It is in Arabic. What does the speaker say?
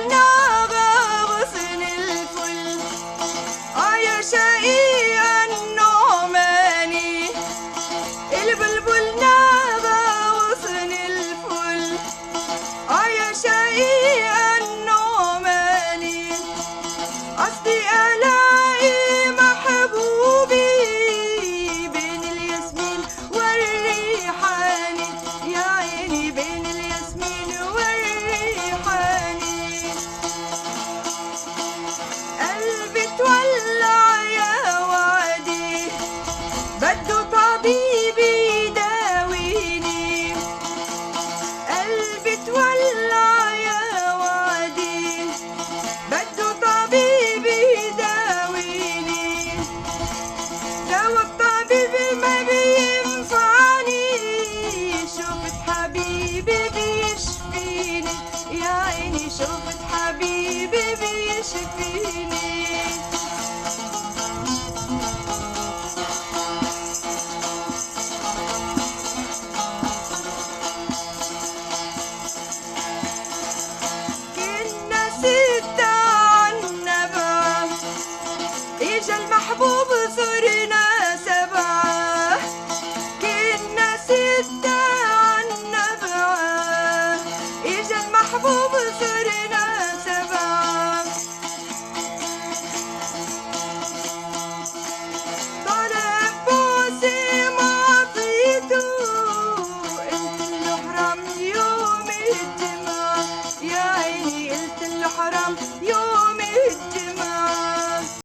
ناغى غصن الفل يا شقيق النعماني البلبل ناغى غصن الفل يا شقيق النعماني قصدي ألاقي محبوبي بين الياسمين والريحاني يا عيني بين الياسمين والريحاني قلبي تولع يا وادي بده طبيب يداويني قلبي تولع يا وادي بده طبيب يداويني دوا الطبيب ما بينفعني شوفت حبيبي بيشفيني يا عيني شوفت حبيبي بيشفيني كنا ستة عالنبعة إجا المحبوب صرنا سبعة كنا ستة عالنبعة إجا المحبوب صرنا سبعة طلب بوسي ما عطيته قلتله حرام يوم الجمعة يا عيني قلتله حرام يوم